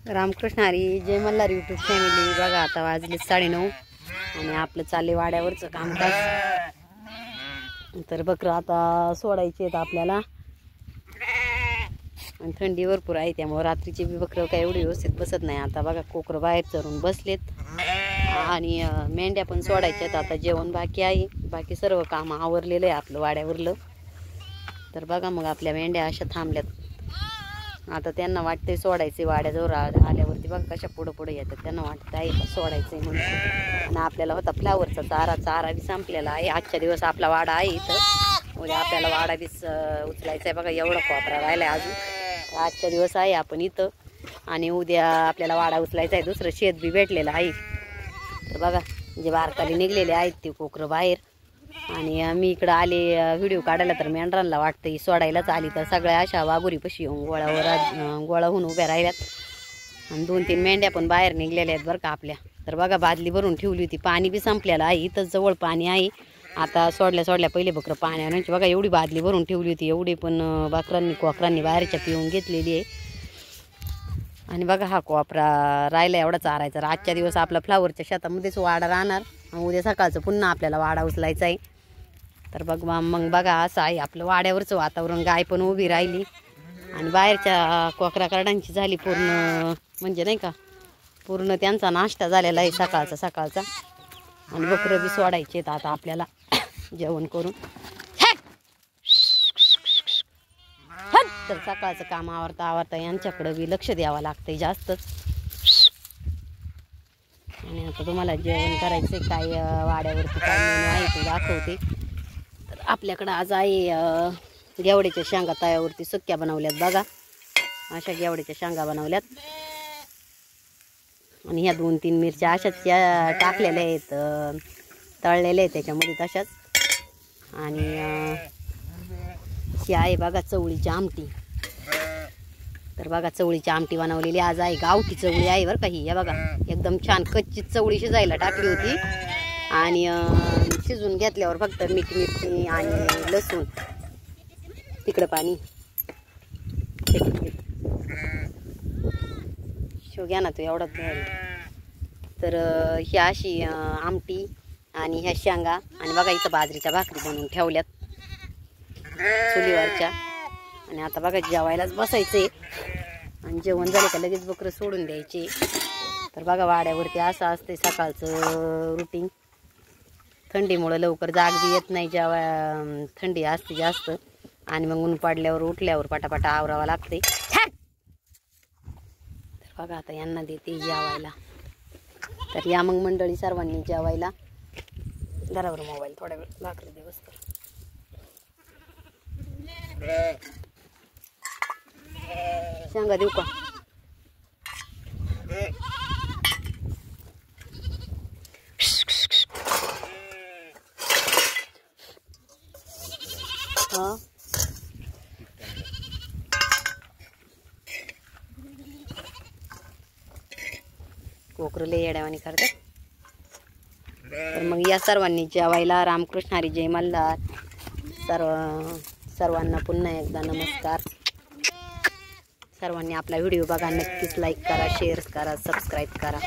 रामकृष्ण हरी जय Malhar YouTube family. बघा आता वाजले 9:30 आणि आपलं चालले वाड्यावरचं कामकाज. तर बकरं आता सोडायचे आहेत आपल्याला आणि थंडी भरपूर आहे त्यामुळे रात्रीचे बी बकरं काही एवढी व्यवस्थित बसत नाही. आता बघा कोकरं बाहेर चरून बसलेत आणि मेंढ्या पण सोडायच्या आहेत. आता जेवण बाकी आहे, बाकी सर्व काम आवरलेलं आहे आपलं वाड्यावरलं. तर बघा मग आपल्या मेंढ्या अशा थांबल्यात. आता त्यांना वाटतंय सोडायचे वाड्याजवळ आल्यावरती. बघा कशा पुढं पुढे येतात, त्यांना वाटतं आहे का सोडायचंय म्हणून. आणि आपल्याला होता फ्लावरचा चारा बी संपलेला आहे. आजच्या दिवस आपला वाडा आहे इथं, उद्या आपल्याला वाडा बी उचलायचा आहे. बघा एवढा कोपरा राहिला अजून. आजच्या दिवस आहे आपण इथं आणि उद्या आपल्याला वाडा उचलायचा आहे. दुसरं शेत बी भेटलेलं आहे. तर बघा जे बारकाली निघलेले आहेत ते कोकरं बाहेर. आणि मी इकडं आले व्हिडिओ काढायला, तर मेंढरांना वाटतं ही सोडायलाच आली. तर सगळ्या अशा वाघुरीपाशी येऊन गोळा होऊन उभ्या राहिल्यात आणि 2-3 मेंढ्या पण बाहेर निघलेल्या आहेत बरं का आपल्या. तर बघा बादली भरून ठेवली होती, पाणी बी संपलेलं आहे. इथंच जवळ पाणी आहे. आता सोडल्या पहिले बकरं पाणी आणायची. बघा एवढी बादली भरून ठेवली होती, एवढी पण कोकरांनी बाहेरच्या पिऊन घेतलेली आहे. आणि बघा हा कोपरा राहिला एवढा चारायचा. आजच्या दिवस आपला फ्लावरच्या शेतामध्येच वाडा राहणार आणि उद्या सकाळचं पुन्हा आपल्याला वाडा उचलायचा आहे. तर मग बघा असं आहे आपलं वाड्यावरचं वातावरण. गाय पण उभी राहिली आणि बाहेरच्या कोकरा करडांची झाली पूर्ण, म्हणजे नाही का पूर्ण त्यांचा नाश्ता झालेला आहे सकाळचा. आणि बकरं बी सोडायचे आहेत आता आपल्याला जेवण करून. तर सकाळचं काम आवरता यांच्याकडं बी लक्ष द्यावं लागतंय जास्तच. आणि आता तुम्हाला जेवण करायचं काय वाड्यावरती काय मेनू आहे ते दाखवते. तर आपल्याकडं आज आहे गेवड्याच्या शेंगा तव्यावरती सुक्या बनवल्यात. बघा अशा गेवड्याच्या शेंगा बनवल्यात आणि ह्या 2-3 मिरच्या अशाच त्या टाकलेल्या आहेत, तळलेल्या आहेत त्याच्यामध्ये तशाच. आणि ही आहे बघा चवळीची आमटी. तर बघा चवळीची आमटी बनवलेली आज आहे. गावठी चवळी आहे बरं का ही. या बघा एकदम छान कच्ची चवळी शिजायला टाकली होती आणि शिजून घेतल्यावर फक्त मिरची आणि लसूण, तिकडं पाणी शो घ्या ना तो एवढाच. तर ही अशी आमटी आणि ह्या शेंगा. आणि बघा इथं बाजरीच्या भाकरी बनवून ठेवल्यात चुलीवरच्या. आणि आता बघा जेवायलाच बसायचे आणि जेवण झाले का लगेच बकरं सोडून द्यायचे. तर बघा वाड्यावरती असं असते सकाळचं रुटीन. थंडीमुळं लवकर जाग बी येत नाही, जेव्हा थंडी असते जास्त. आणि मग ऊन पडल्यावर उठल्यावर पटापटा आवरावं लागते. तर बघा आता यांना देते जेवायला. तर या मग मंडळी सर्वांनी जेवायला. घरावर मोबाईल थोड्या वेळ भाकरी दिवस. तर शेंगा देऊ का? हा कोकरं लय येड्यावानी करतात. तर मग या सर्वांनी जेवायला. रामकृष्ण हरी जय मल्हार. सर्वांना पुन्हा एकदा नमस्कार. सर्वांनी आपला व्हिडिओ बघा, नक्कीच लाईक करा, शेअर करा, सबस्क्राईब करा.